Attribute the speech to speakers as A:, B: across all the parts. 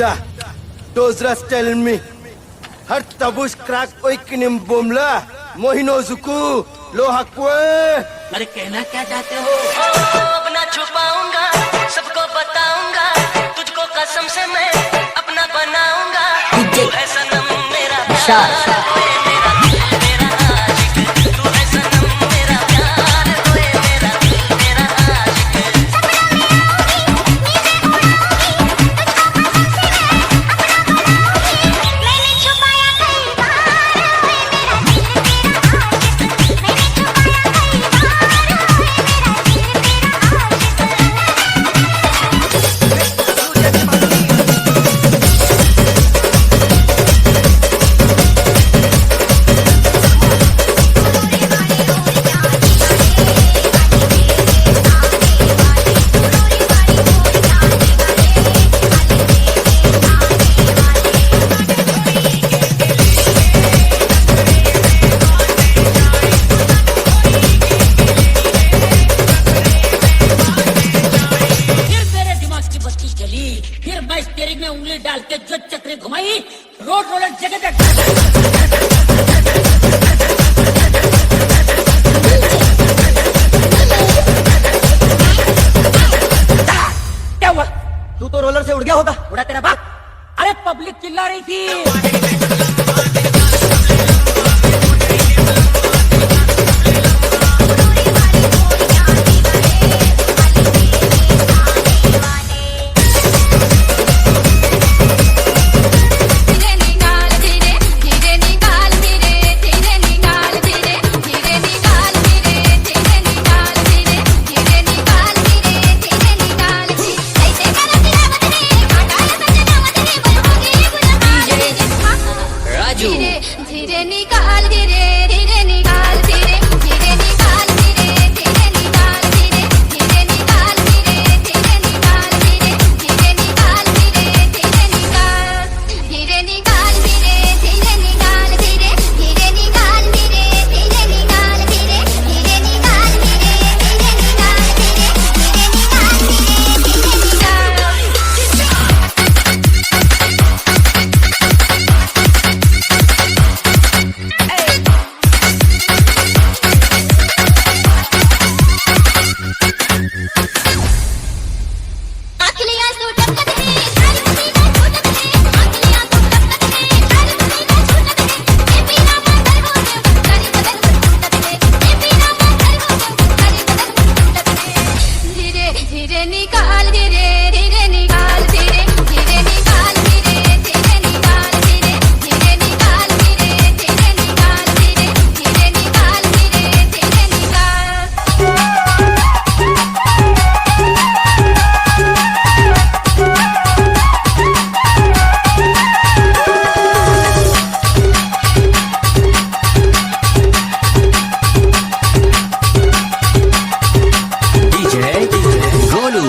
A: da. Dozras tell me. Har tabush crack oikinim bomla. Mohino zuku lohakwe.
B: अरे कहना क्या चाहते हो? अब ना छुपाऊंगा, सबको बताऊंगा, तुझको कसम से मैं अपना बनाऊंगा। तू है सनम मेरा प्यार, तू है मेरा दिल मेरा आशिक। तू है सनम मेरा प्यार, तू है मेरा दिल मेरा आशिक।
C: मैंने छुपाया कई बार, मेरा दिल तेरा आशिक। मैंने छुपाया कई बार, मेरा दिल तेरा
B: फिर तेरे दिमाग की बत्ती जली, फिर मैं स्टीयरिंग में उंगली डाल के जो चक्री घुमाई, रोड रोलर जगह जगह क्या हुआ?
D: तू तो रोलर से उड़ गया होगा।
B: उड़ा तेरा बाप। अरे पब्लिक चिल्ला रही थी।
C: धीरे निकाल धीरे धीरे निकाल धीरे धीरे निकाल धीरे धीरे निकाल धीरे धीरे निकाल धीरे धीरे निकाल धीरे धीरे निकाल धीरे ऐसे करती रावतनी काटाया सजना वतनी बनोगी गुलाब
B: राजू
C: धीरे धीरे निकाल धीरे धीरे निकाल धीरे धीरे निकाल धीरे धीरे निकाल धीरे धीरे निकाल धीरे धीरे निकाल धीरे धीरे निकाल धीरे धीरे निकाल धीरे निकाल धीरे धीरे निकाल धीरे धीरे निकाल धीरे धीरे निकाल धीरे धीरे निकाल धीरे धीरे निकाल धीरे धीरे निकाल आखिलियां सूटत कदे सारी मुसीबत छूटत है आखिलियां सूटत कदे सारी मुसीबत छूटत है ए पीना मंदर हो गए सारी बदन छूटत है ए पीना मंदर हो गए सारी बदन छूटत है धीरे धीरे निकाल धीरे धीरे निकाल धीरे धीरे निकाल धीरे धीरे निकाल धीरे धीरे निकाल धीरे धीरे निकाल धीरे धीरे निकाल धीरे धीरे
E: DJ Golu.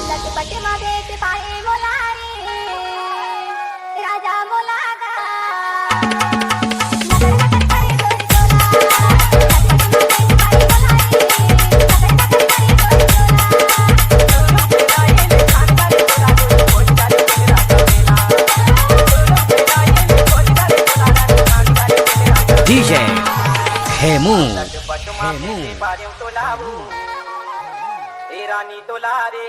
E: लटपट मागे ते पाए मोला रे राजा मोला गा नगर नगर करे तोरी तोला लटपट मागे ते पाए मोला रे नगर नगर करे तोरी DJ Hemu.
D: रानी तोला रे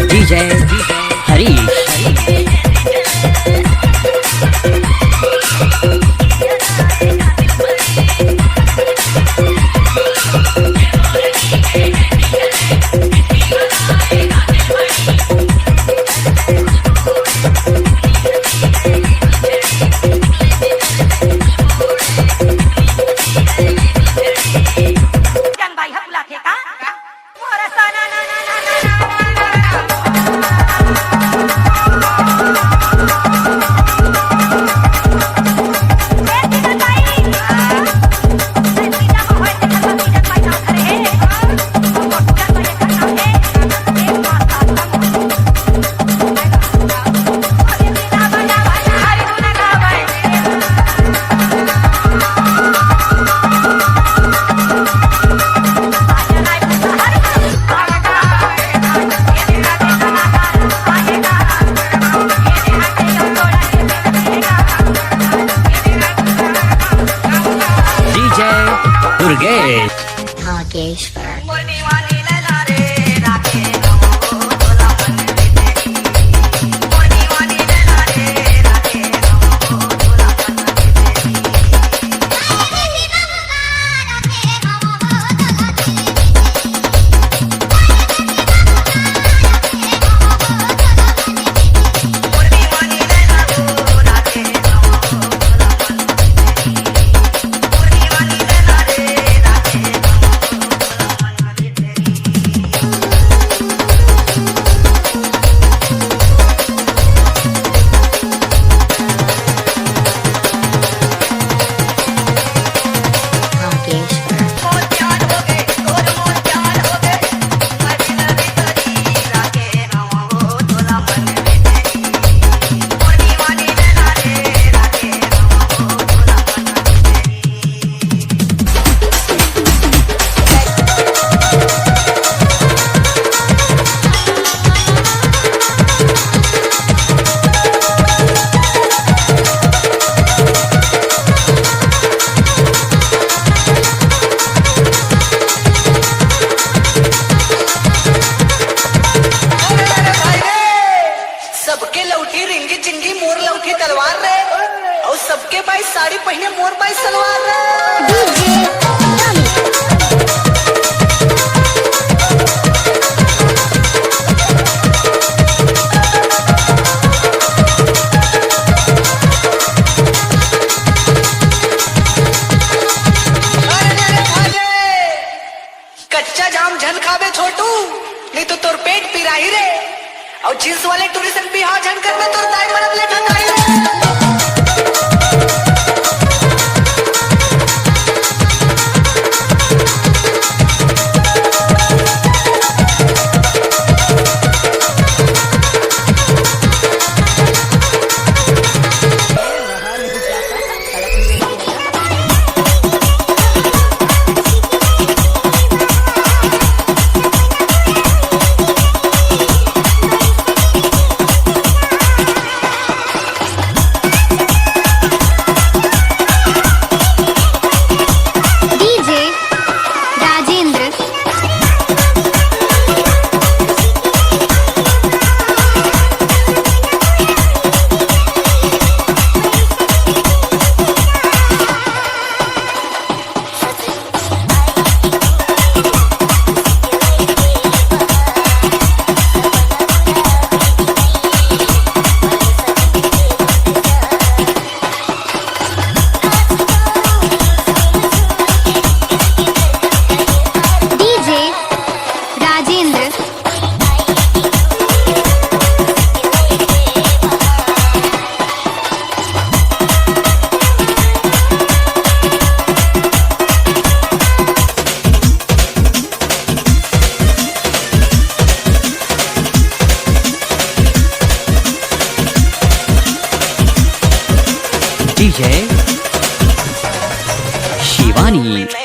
F: DJ Harish.
E: Yang baik pula kita. Rasa na na na na na na.
F: DJ Durgesh.
C: Nageshwar.
B: सबके लौटी रिंगी चिंगी मोर लौटी तलवार रे और सबके भाई साड़ी पहने मोर भाई सलवार रे कच्चा जाम झन खावे छोटू नहीं तो तोर पेट पिराही रे और जींस वाले टूरिस्ट भी हाँ झन कर में तोर दाई मरब ले ठकाई रे
F: DJ Shivani.